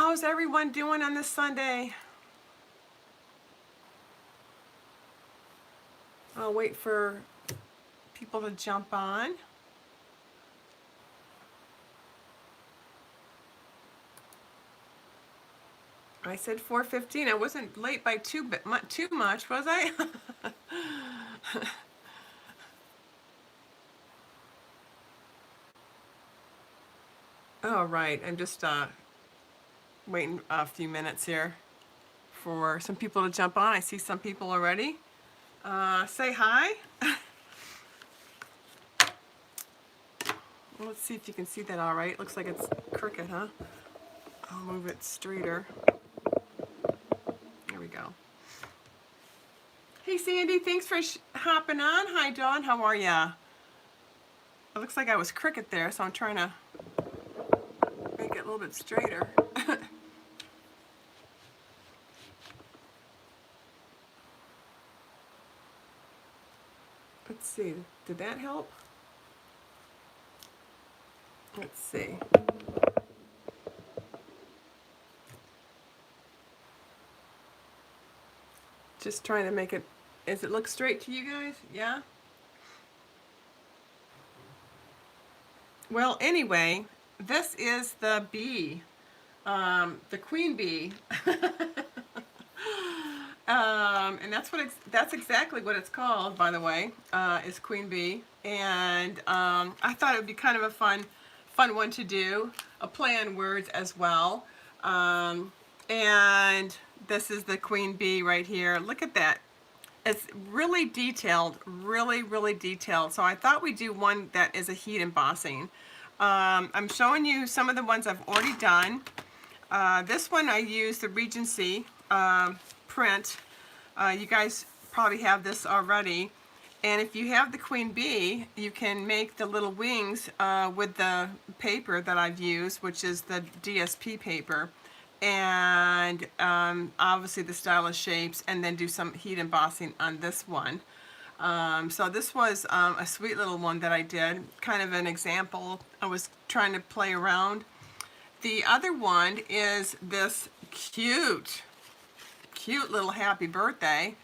How's everyone doing on this Sunday? I'll wait for people to jump on. I said 4:15. I wasn't late by too much, was I? All right, I'm just waiting a few minutes here for some people to jump on. I see some people already. Say hi. Let's see if you can see that all right. Looks like it's crooked, huh? I'll move it straighter. There we go. Hey Sandy, thanks for hopping on. Hi Dawn, how are ya? It looks like I was crooked there, so I'm trying to make it a little bit straighter. Let's see, did that help? Let's see. Just trying to make it, does it look straight to you guys? Yeah? Well, anyway, this is the bee, the queen bee. And that's exactly what it's called, by the way, is queen bee. And I thought it would be kind of a fun one to do, a play on words as well. And this is the queen bee right here. Look at that. It's really detailed, really detailed. So I thought we'd do one that is a heat embossing. I'm showing you some of the ones I've already done. This one I used the Regency print. You guys probably have this already. And if you have the queen bee, you can make the little wings with the paper that I've used, which is the DSP paper. And obviously the stylish shapes, and then do some heat embossing on this one. So this was a sweet little one that I did, kind of an example. I was trying to play around. The other one is this cute little happy birthday.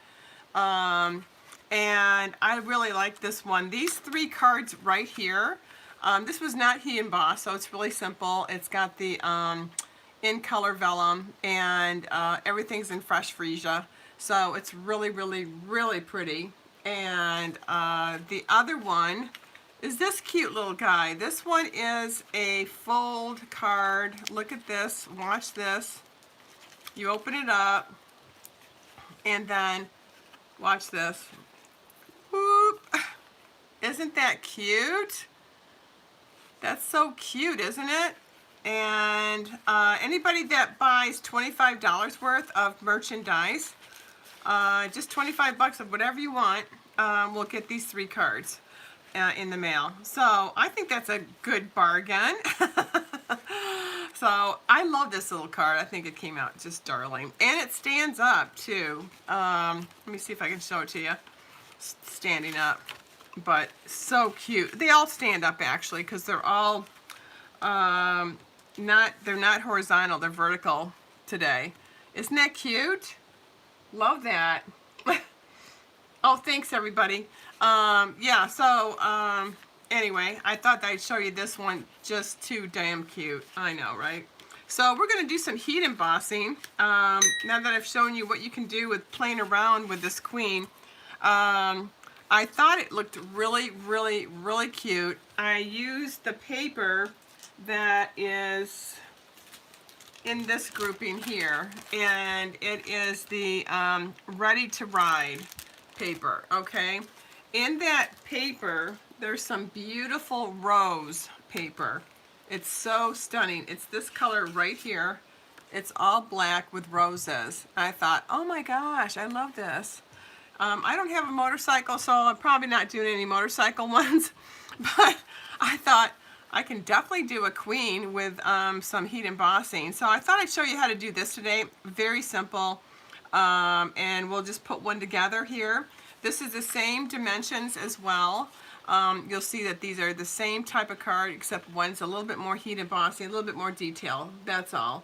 And I really like this one. These 3 cards right here, this was not heat embossed, so it's really simple. It's got the in color vellum, and everything's in fresh freesia, so it's really pretty. And the other one is this cute little guy. This one is a fold card. Look at this, watch this. You open it up, and then watch this. Whoop. Isn't that cute? That's so cute, isn't it? And anybody that buys $25 worth of merchandise, just 25 bucks of whatever you want, will get these 3 cards in the mail. So I think that's a good bargain. So I love this little card. I think it came out just darling. And it stands up too. Let me see if I can show it to you. Standing up. But so cute. They all stand up actually, because they're all they're not horizontal, they're vertical today. Isn't that cute? Love that. Oh, thanks everybody. Yeah, so anyway, I thought I'd show you this one. Just too damn cute. I know, right? So we're going to do some heat embossing. Now that I've shown you what you can do with playing around with this queen, I thought it looked really cute. I used the paper that is in this grouping here, and it is the Ready to Ride paper. Okay, in that paper there's some beautiful rose paper. It's so stunning. It's this color right here. It's all black with roses. I thought, oh my gosh, I love this. I don't have a motorcycle, so I'm probably not doing any motorcycle ones, but I thought I can definitely do a queen with some heat embossing. So I thought I'd show you how to do this today. Very simple. And we'll just put one together here. This is the same dimensions as well. You'll see that these are the same type of card, except one's a little bit more heat embossing, a little bit more detail. That's all.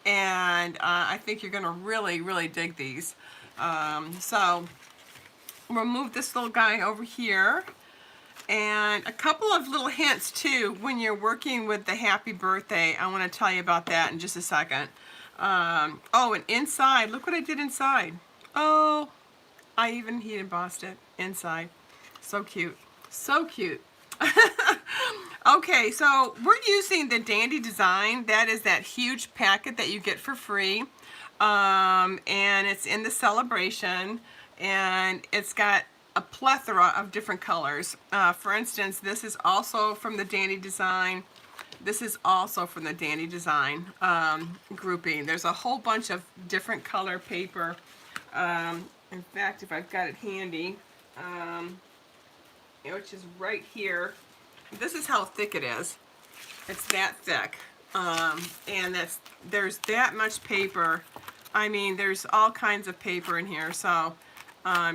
and I think you're gonna really, really dig these. So we'll move this little guy over here. And a couple of little hints too when you're working with the happy birthday. I want to tell you about that in just a second. Oh, and inside, look what I did inside. Oh, I even heat embossed it inside. So cute. So cute. Okay, so we're using the Dandy Design. That is that huge packet that you get for free. And it's in the celebration. And it's got a plethora of different colors. For instance, this is also from the Dandy Design. This is also from the Dandy Design grouping. There's a whole bunch of different color paper. In fact, if I've got it handy, which is right here. This is how thick it is. It's that thick. And there's that much paper. I mean, there's all kinds of paper in here, so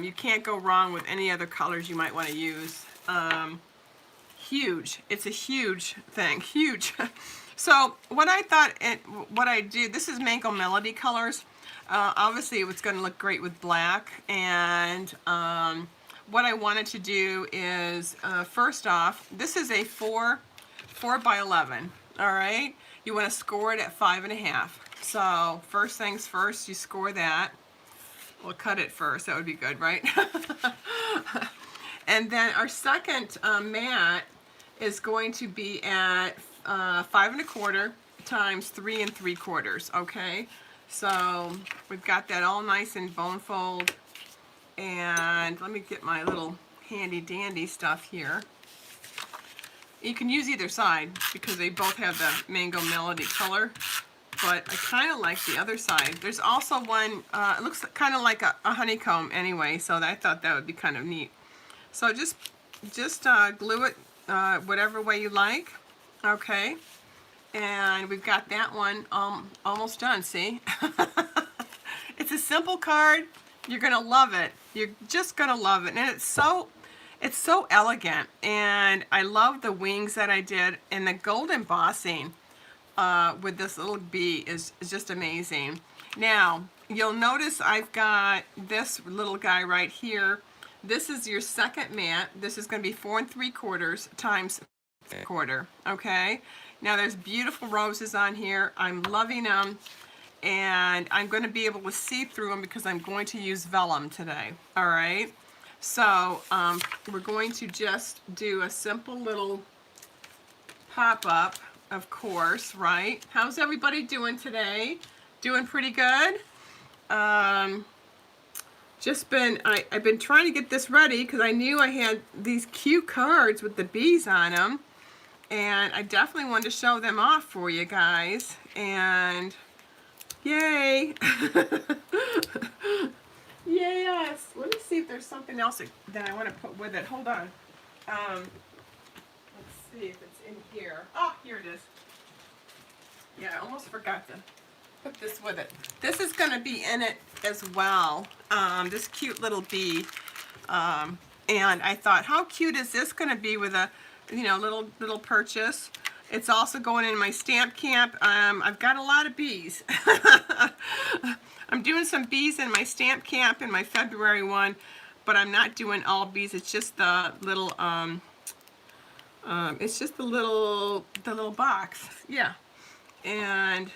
you can't go wrong with any other colors you might want to use. Huge. It's a huge thing. Huge. So what I thought, what I do, this is Mango Melody colors. Obviously, it's going to look great with black. And what I wanted to do is, first off, this is a 4 by 11. All right. You want to score it at 5.5. So first things first, you score that. We'll cut it first. That would be good, right? And then our second mat is going to be at 5.25 times 3 3/4. Okay. So we've got that all nice and bone fold. And let me get my little handy dandy stuff here. You can use either side because they both have the Mango Melody color, but I kind of like the other side. There's also one, it looks kind of like a honeycomb anyway, so I thought that would be kind of neat. So just glue it whatever way you like, okay? And we've got that one almost done, see? It's a simple card. You're gonna love it. You're just gonna love it. And it's so elegant. And I love the wings that I did. And the gold embossing with this little bee is just amazing. Now, you'll notice I've got this little guy right here. This is your second mat. This is gonna be 4 3/4 times 1/4, okay? Now there's beautiful roses on here. I'm loving them. And I'm going to be able to see through them because I'm going to use vellum today. All right. So we're going to just do a simple little pop-up, of course, right? How's everybody doing today? Doing pretty good? I've been trying to get this ready because I knew I had these cute cards with the bees on them. And I definitely wanted to show them off for you guys. And yay! Yes! Let me see if there's something else that I want to put with it. Hold on. Let's see if it's in here. Oh, here it is. Yeah, I almost forgot to put this with it. This is going to be in it as well. This cute little bee. And I thought, how cute is this going to be with a, little purchase? It's also going in my stamp camp. I've got a lot of bees. I'm doing some bees in my stamp camp in my February one, but I'm not doing all bees. It's just the little, the little box. Yeah. And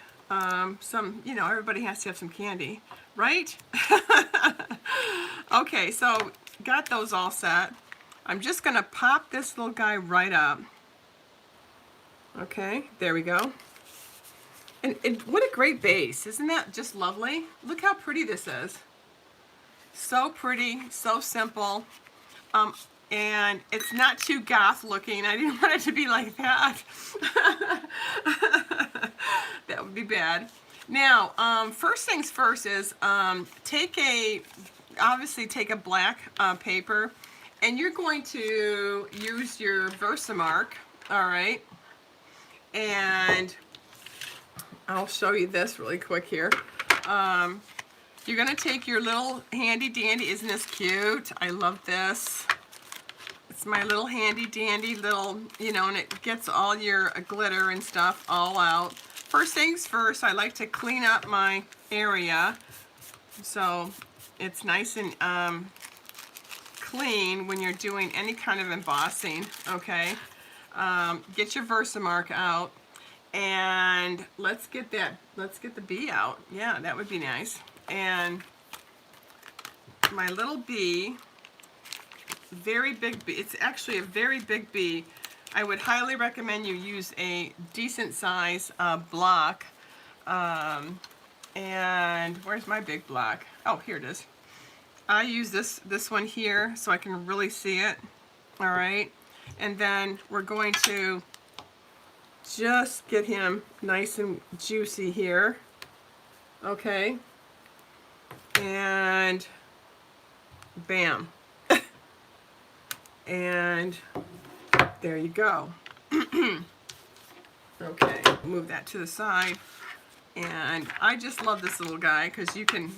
some, everybody has to have some candy, right? Okay, so got those all set. I'm just gonna pop this little guy right up. Okay, there we go. And what a great base. Isn't that just lovely? Look how pretty this is. So pretty, so simple. And it's not too goth looking. I didn't want it to be like that. That would be bad. Now, first things first is obviously take a black paper, and you're going to use your Versamark, all right? And I'll show you this really quick here. You're gonna take your little handy dandy, isn't this cute? I love this. It's my little handy dandy little, and it gets all your glitter and stuff all out. first things first, I like to clean up my area so it's nice and clean when you're doing any kind of embossing, okay? Get your Versamark out, and let's get the bee out. Yeah, that would be nice. And my little bee, very big bee. It's actually a very big bee. I would highly recommend you use a decent size block. And where's my big block? Oh, here it is. I use this one here so I can really see it. All right. And then we're going to just get him nice and juicy here. Okay. And bam. And there you go. Okay, move that to the side. And I just love this little guy because you can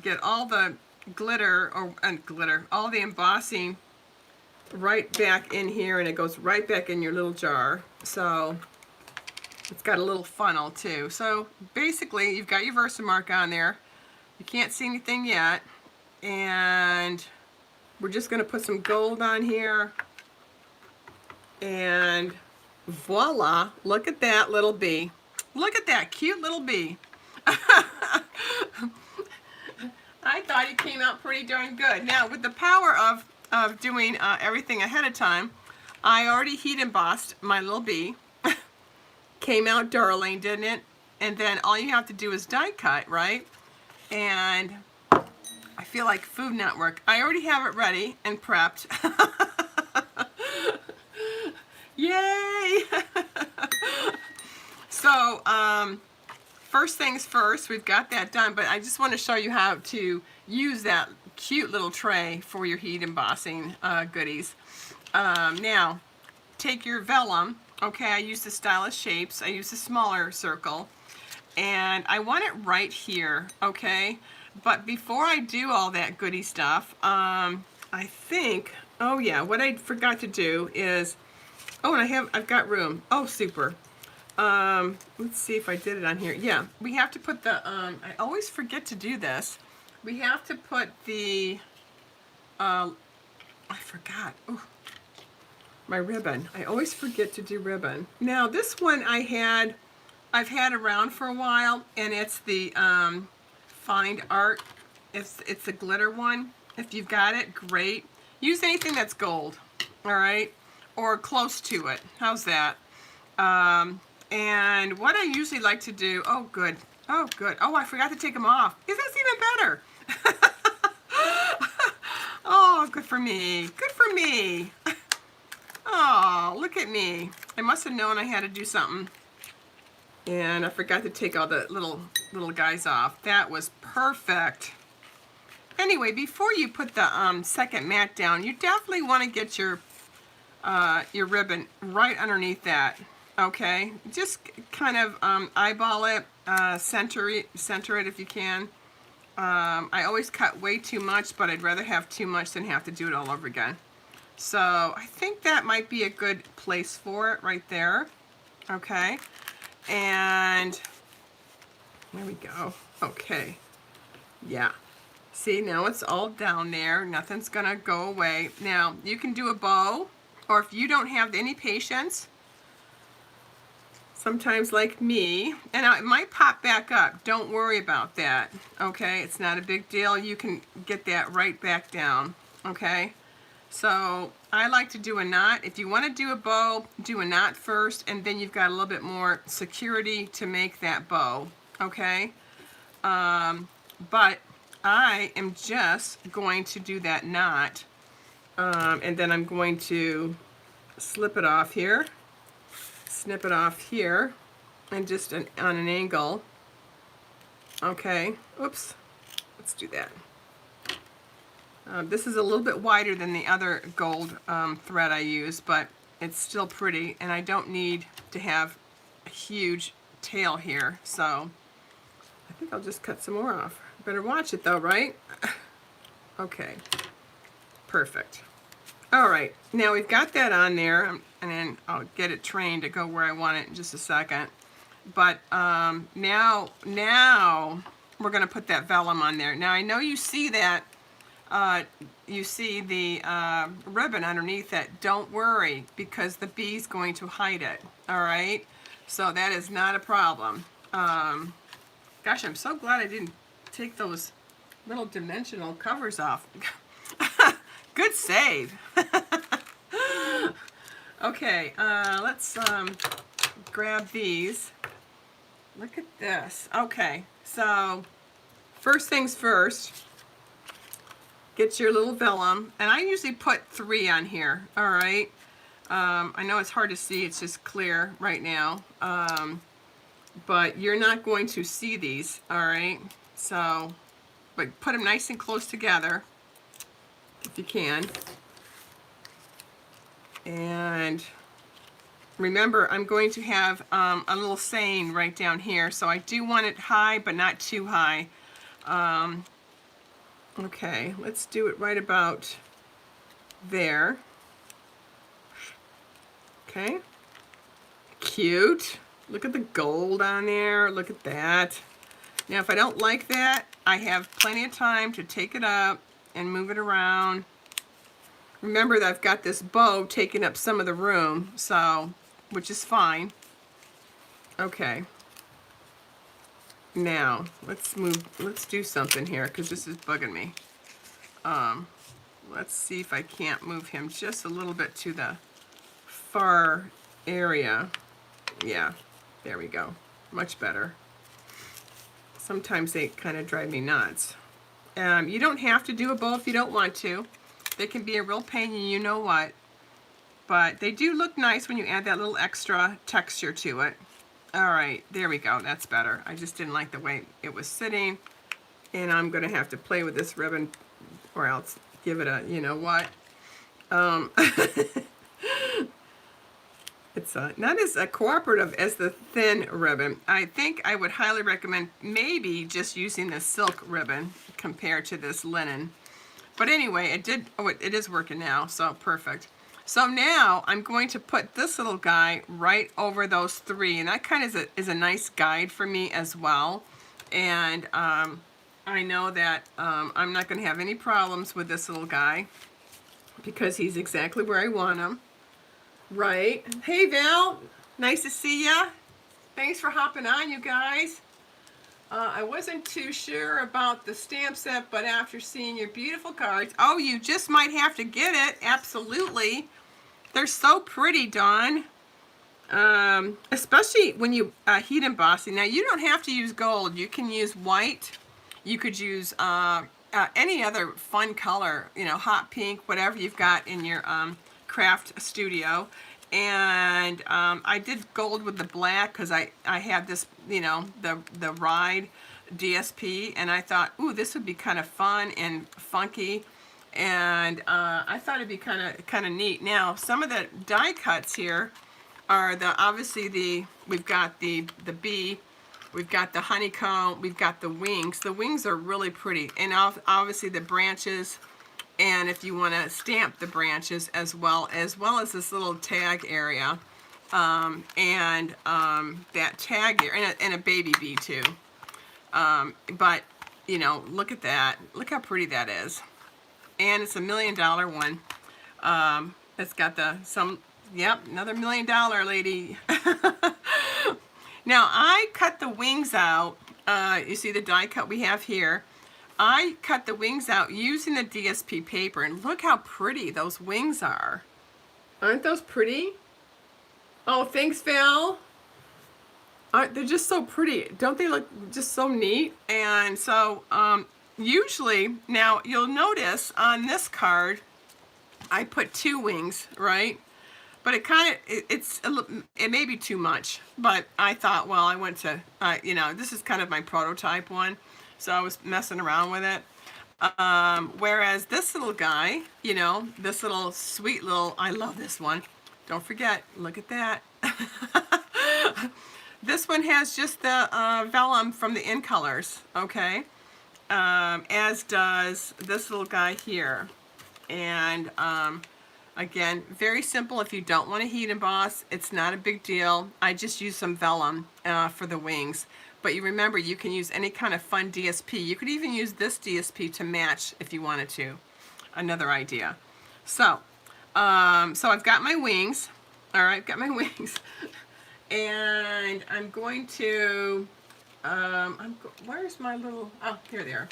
get all the glitter, all the embossing right back in here, and it goes right back in your little jar. So it's got a little funnel too. So basically you've got your Versamark on there. You can't see anything yet. And we're just going to put some gold on here. And voila, look at that little bee. Look at that cute little bee. I thought he came out pretty darn good. Now, with the power of doing everything ahead of time, I already heat embossed my little bee. Came out darling, didn't it? And then all you have to do is die cut, right? And I feel like Food Network. I already have it ready and prepped. Yay! So, first things first, we've got that done, but I just want to show you how to use that cute little tray for your heat embossing goodies. Now, take your vellum. Okay, I use the Stylish Shapes. I use the smaller circle. And I want it right here, okay? But before I do all that goody stuff, I think, oh yeah, what I forgot to do is, oh, and I've got room. Oh, super. Let's see if I did it on here. Yeah, we have to put the, I always forget to do this. We have to put the, I forgot. Ooh, my ribbon. I always forget to do ribbon. Now, this one I've had around for a while, and it's the Find Art. It's the glitter one. If you've got it, great. Use anything that's gold, all right? Or close to it. How's that? And what I usually like to do, oh good, oh good. Oh, I forgot to take them off. That's even better. Oh, good for me. Good for me. Oh, look at me. I must have known I had to do something. And I forgot to take all the little guys off. That was perfect. Anyway, before you put the second mat down, you definitely want to get your ribbon right underneath that. Okay, just kind of eyeball it, center it if you can. I always cut way too much, but I'd rather have too much than have to do it all over again. So I think that might be a good place for it right there. Okay, and there we go. Okay, yeah. See, now it's all down there. Nothing's gonna go away. Now, you can do a bow, or if you don't have any patience, sometimes like me, and it might pop back up. Don't worry about that, okay? It's not a big deal. You can get that right back down, okay? So I like to do a knot. If you want to do a bow, do a knot first, and then you've got a little bit more security to make that bow, okay? But I am just going to do that knot, and then I'm going to slip it off here, snip it off here, and just on an angle. Okay, oops, let's do that. This is a little bit wider than the other gold thread I use, but it's still pretty, and I don't need to have a huge tail here, so I think I'll just cut some more off. Better watch it though, right? Okay, perfect. All right, now we've got that on there, and then I'll get it trained to go where I want it in just a second. But now we're going to put that vellum on there. Now I know you see that, you see the ribbon underneath it. Don't worry, because the bee's going to hide it. All right, so that is not a problem. Gosh, I'm so glad I didn't take those little dimensional covers off. Good save. Okay, let's grab these. Look at this. Okay, so first things first, get your little vellum, and I usually put 3 on here. All right, I know it's hard to see, it's just clear right now, but you're not going to see these. All right, so but put them nice and close together if you can. And remember, I'm going to have a little saying right down here, so I do want it high, but not too high. Okay, let's do it right about there. Okay, cute. Look at the gold on there. Look at that. Now, if I don't like that, I have plenty of time to take it up and move it around. Remember that I've got this bow taking up some of the room, so, which is fine. Okay. Now, let's do something here, because this is bugging me. Let's see if I can't move him just a little bit to the far area. Yeah, there we go. Much better. Sometimes they kind of drive me nuts. You don't have to do a bow if you don't want to. They can be a real pain, and you know what. But they do look nice when you add that little extra texture to it. All right, there we go. That's better. I just didn't like the way it was sitting. And I'm going to have to play with this ribbon, or else give it a, you know what. It's not as cooperative as the thin ribbon. I think I would highly recommend maybe just using the silk ribbon compared to this linen. But anyway, it is working now, so perfect. So now I'm going to put this little guy right over those 3, and that kind of is a nice guide for me as well. And I know that I'm not going to have any problems with this little guy because he's exactly where I want him. Right. Hey, Val. Nice to see ya. Thanks for hopping on, you guys. I wasn't too sure about the stamp set, but after seeing your beautiful cards, oh, you just might have to get it. Absolutely. They're so pretty, Dawn. Especially when you heat embossing. Now, you don't have to use gold. You can use white. You could use any other fun color, you know, hot pink, whatever you've got in your craft studio. And I did gold with the black because I had this, you know, the Ride DSP, and I thought, ooh, this would be kind of fun and funky, and I thought it'd be kind of neat. Now, some of the die cuts here are obviously we've got the bee, we've got the honeycomb, we've got the wings. The wings are really pretty, and obviously the branches. And if you want to stamp the branches as well as this little tag area, and that tag here, and a baby bee too. But you know, look at that. Look how pretty that is. And it's $1 million one. It's got yep, another $1 million lady. Now I cut the wings out. You see the die cut we have here. I cut the wings out using the DSP paper, and look how pretty those wings are. Aren't those pretty? Oh, thanks, Val. They're just so pretty. Don't they look just so neat? And so usually, now you'll notice on this card, I put 2 wings, right? But it may be too much. But I thought, well, I went to, you know, this is kind of my prototype one. So I was messing around with it. Whereas this little guy, you know, this little sweet little, I love this one. Don't forget, look at that. This one has just the vellum from the In Colors, okay? As does this little guy here. And Again, very simple. If you don't want to heat emboss, it's not a big deal. I just use some vellum for the wings. But you remember, you can use any kind of fun DSP. You could even use this DSP to match if you wanted to. Another idea. So, so I've got my wings. All right, got my wings. And I'm going to, where's my little, oh, here they are.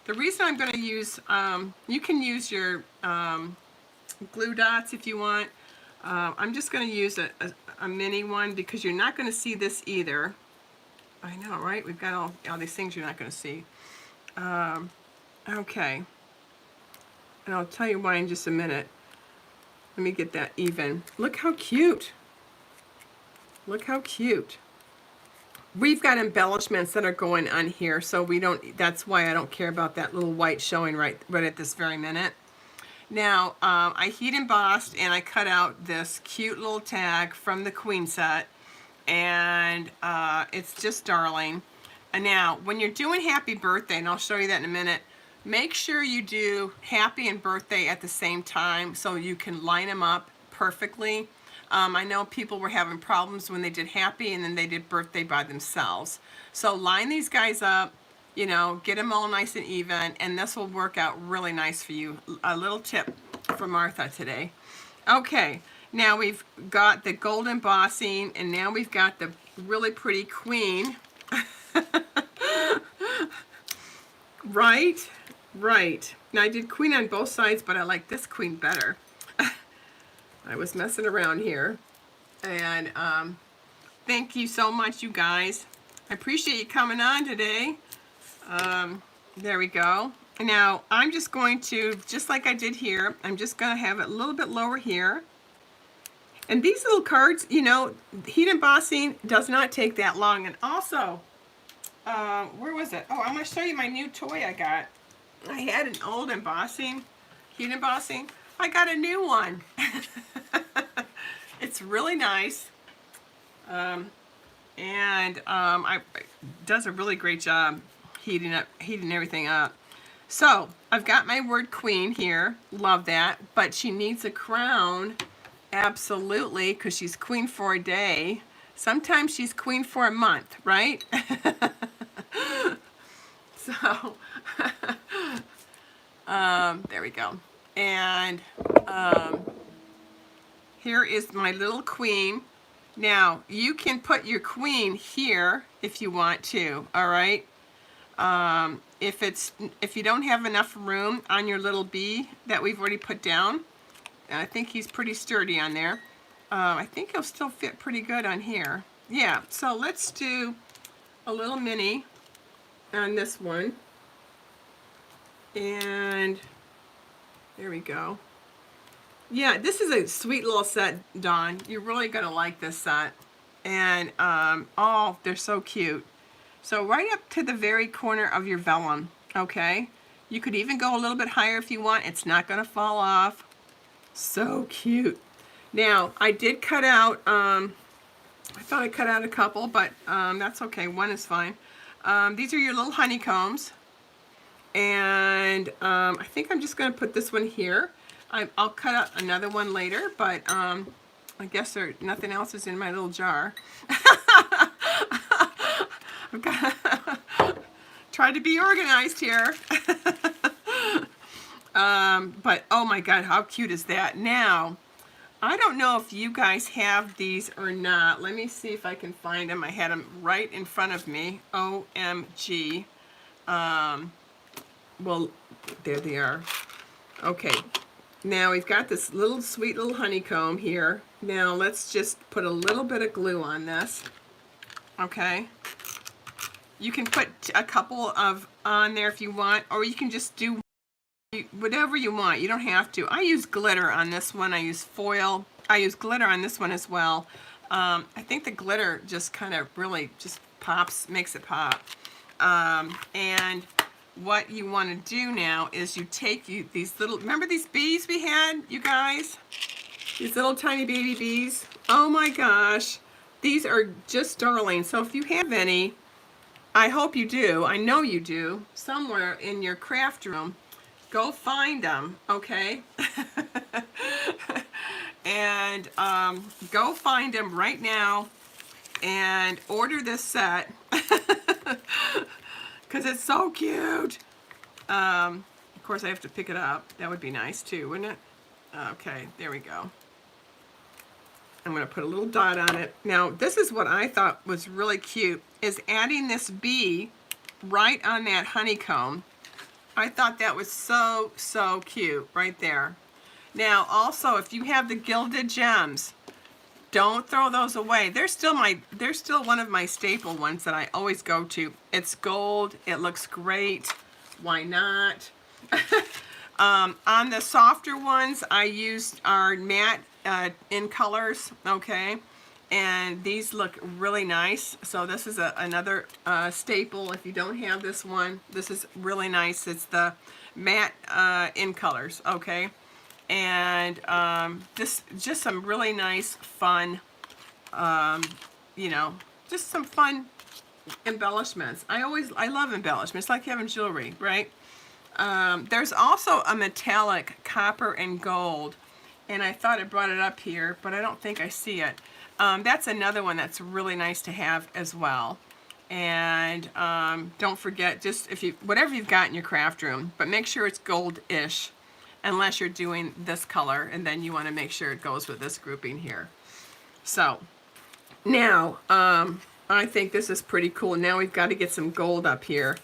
The reason I'm going to use, you can use your glue dots if you want. I'm just going to use a mini one because you're not going to see this either. I know, right? We've got all these things you're not going to see. Okay. And I'll tell you why in just a minute. Let me get that even. Look how cute. Look how cute. We've got embellishments that are going on here, so we don't, that's why I don't care about that little white showing right at this very minute. Now, I heat embossed and I cut out this cute little tag from the Queen set, and it's just darling. And now, when you're doing happy birthday, and I'll show you that in a minute, make sure you do happy and birthday at the same time so you can line them up perfectly. I know people were having problems when they did happy and then they did birthday by themselves. So line these guys up, you know, get them all nice and even, and this will work out really nice for you. A little tip from Martha today. Okay, now we've got the gold embossing, and now we've got the really pretty queen. Right? Right. Now I did queen on both sides, but I like this queen better. I was messing around here. And thank you so much, you guys. I appreciate you coming on today. There we go. Now I'm just going to, just like I did here, I'm just going to have it a little bit lower here. And these little cards, you know, heat embossing does not take that long. And also, where was it? Oh, I'm going to show you my new toy I got. I had an old embossing, heat embossing. I got a new one. It's really nice. It does a really great job heating everything up. So I've got my word queen here. Love that. But she needs a crown. Absolutely, because she's queen for a day. Sometimes she's queen for a month, right? So, there we go. And here is my little queen. Now, you can put your queen here if you want to, all right? If you don't have enough room on your little bee that we've already put down, and I think he's pretty sturdy on there, I think he'll still fit pretty good on here. Yeah, so let's do a little mini on this one. And there we go. Yeah, this is a sweet little set, Dawn. You're really going to like this set. And, oh, they're so cute. So right up to the very corner of your vellum, okay? You could even go a little bit higher if you want. It's not going to fall off. So cute. Now, I did cut out, I thought I cut out a couple, but that's okay. One is fine. These are your little honeycombs. And I think I'm just going to put this one here. I'll cut out another one later, but I guess nothing else is in my little jar. I've got try to be organized here. But oh my God, how cute is that? Now, I don't know if you guys have these or not. Let me see if I can find them. I had them right in front of me. OMG. Well, there they are. Okay. Now we've got this little sweet little honeycomb here. Now let's just put a little bit of glue on this. Okay. You can put a couple of on there if you want, or you can just do whatever you want. You don't have to. I use glitter on this one. I use foil. I use glitter on this one as well. I think the glitter just kind of really just pops, makes it pop. And what you want to do now is you take these little, remember these bees we had, you guys? These little tiny baby bees. Oh my gosh. These are just darling. So if you have any, I hope you do. I know you do. Somewhere in your craft room, go find them, okay? And go find them right now and order this set because it's so cute. Of course, I have to pick it up. That would be nice too, wouldn't it? Okay, there we go. I'm going to put a little dot on it. Now, this is what I thought was really cute, is adding this bee right on that honeycomb. I thought that was so, so cute right there. Now, also, if you have the gilded gems, don't throw those away. They're still one of my staple ones that I always go to. It's gold. It looks great. Why not? On the softer ones, I used our matte in colors, okay? And these look really nice. So this is another staple. If you don't have this one, this is really nice. It's the matte in colors, okay? And just some really nice, fun, you know, just some fun embellishments. I love embellishments, like having jewelry, right? There's also a metallic copper and gold, and I thought I brought it up here, but I don't think I see it. That's another one that's really nice to have as well. And don't forget, just whatever you've got in your craft room, but make sure it's gold-ish, unless you're doing this color, and then you want to make sure it goes with this grouping here. So now I think this is pretty cool. Now we've got to get some gold up here.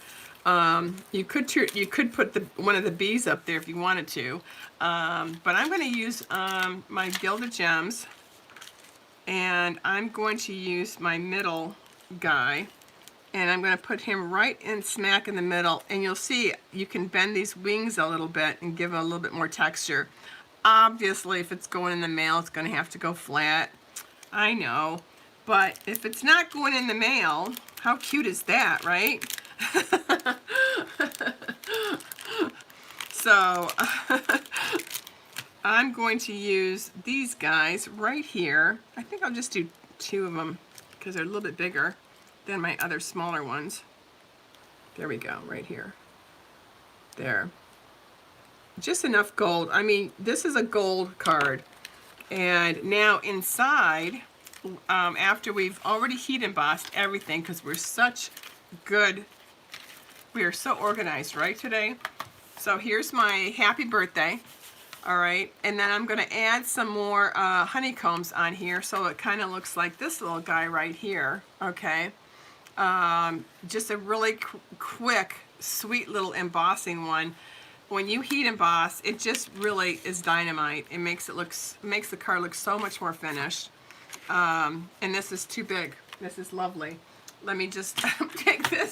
You could put one of the bees up there if you wanted to, but I'm going to use my gilded gems, and I'm going to use my middle guy, and I'm going to put him right in smack in the middle, and you'll see you can bend these wings a little bit and give it a little bit more texture. Obviously, if it's going in the mail, it's going to have to go flat. I know, but if it's not going in the mail, how cute is that, right? So I'm going to use these guys right here. I think I'll just do 2 of them because they're a little bit bigger than my other smaller ones. There we go, right here. There. Just enough gold. I mean, this is a gold card. And now inside, after we've already heat embossed everything, because we are so organized, right, today? So here's my happy birthday, all right? And then I'm going to add some more honeycombs on here, so it kind of looks like this little guy right here, okay? Just a really quick, sweet little embossing one. When you heat emboss, it just really is dynamite. It makes the card look so much more finished. And this is too big. This is lovely. Let me just take this.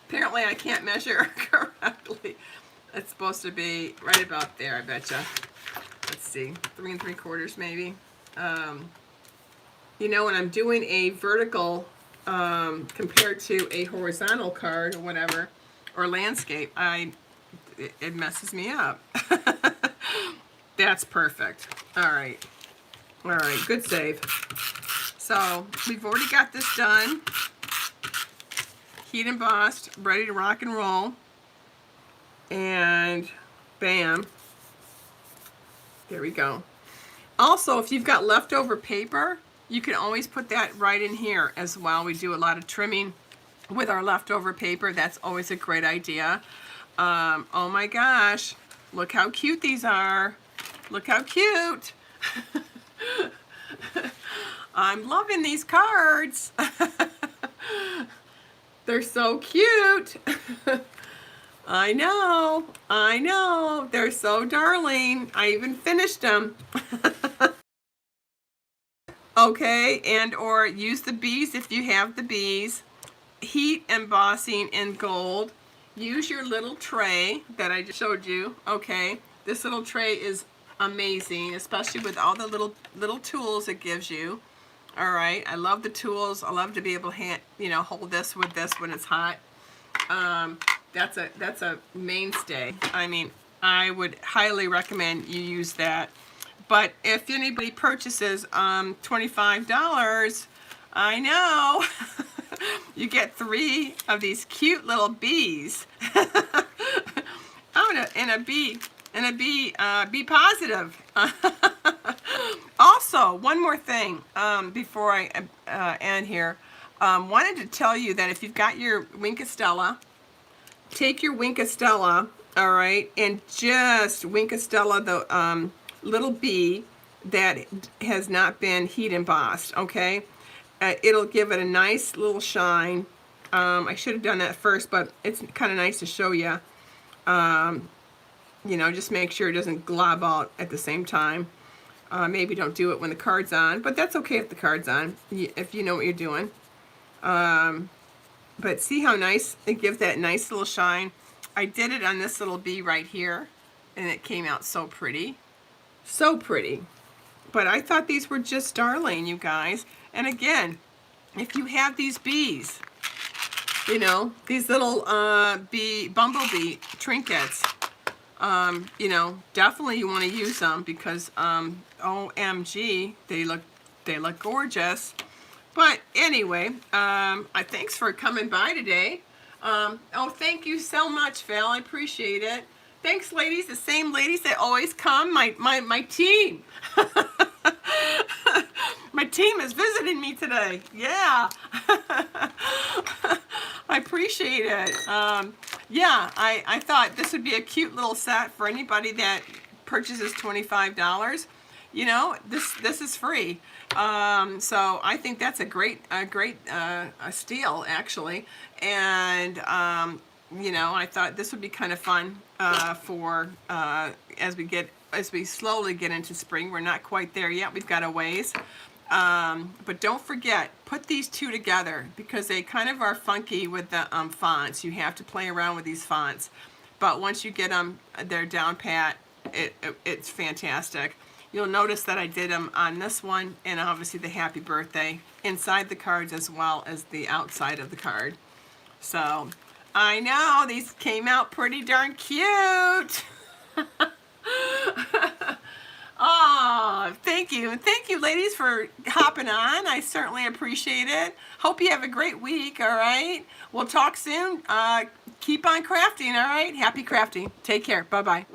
Apparently I can't measure correctly. It's supposed to be right about there, I betcha. Let's see, 3 3/4 maybe. You know, when I'm doing a vertical compared to a horizontal card or whatever, or landscape, it messes me up. That's perfect. All right, good save. So we've already got this done. Heat embossed, ready to rock and roll. And bam. There we go. Also, if you've got leftover paper, you can always put that right in here as well. We do a lot of trimming with our leftover paper. That's always a great idea. Oh my gosh, look how cute these are. Look how cute. I'm loving these cards. They're so cute. I know. They're so darling. I even finished them. Okay, and or use the bees if you have the bees. Heat embossing in gold. Use your little tray that I just showed you. Okay, this little tray is amazing, especially with all the little tools it gives you. All right, I love the tools. I love to be able to hold this with this when it's hot. That's a mainstay. I mean, I would highly recommend you use that. But if anybody purchases $25, I know, you get 3 of these cute little bees. I'm going be positive. Also, one more thing before I end here. Wanted to tell you that if you've got your Wink of Stella, take your Wink of Stella, all right, and just Wink of Stella the little bee that has not been heat embossed, okay? It'll give it a nice little shine. I should have done that first, but it's kind of nice to show you. You know, just make sure it doesn't glob out at the same time. Maybe don't do it when the card's on, but that's okay if the card's on, if you know what you're doing. But see how nice it gives that nice little shine. I did it on this little bee right here, and it came out so pretty. So pretty. But I thought these were just darling, you guys. And again, if you have these bees, you know, these little bumblebee trinkets, you know, definitely you want to use them because OMG, they look gorgeous. But anyway, thanks for coming by today. Oh, thank you so much, Val. I appreciate it. Thanks, ladies. The same ladies that always come. My team. My team is visiting me today. Yeah. I appreciate it. Yeah, I thought this would be a cute little set for anybody that purchases $25. You know, this is free. So I think that's a great steal, actually. And you know, I thought this would be kind of fun for as we slowly get into spring. We're not quite there yet. We've got a ways. But don't forget, put these two together because they kind of are funky with the fonts. You have to play around with these fonts. But once you get them, they're down pat, it's fantastic. You'll notice that I did them on this one and obviously the happy birthday inside the cards as well as the outside of the card. So I know these came out pretty darn cute. Oh, thank you. Thank you, ladies, for hopping on. I certainly appreciate it. Hope you have a great week, all right? We'll talk soon. Keep on crafting, all right? Happy crafting. Take care. Bye-bye.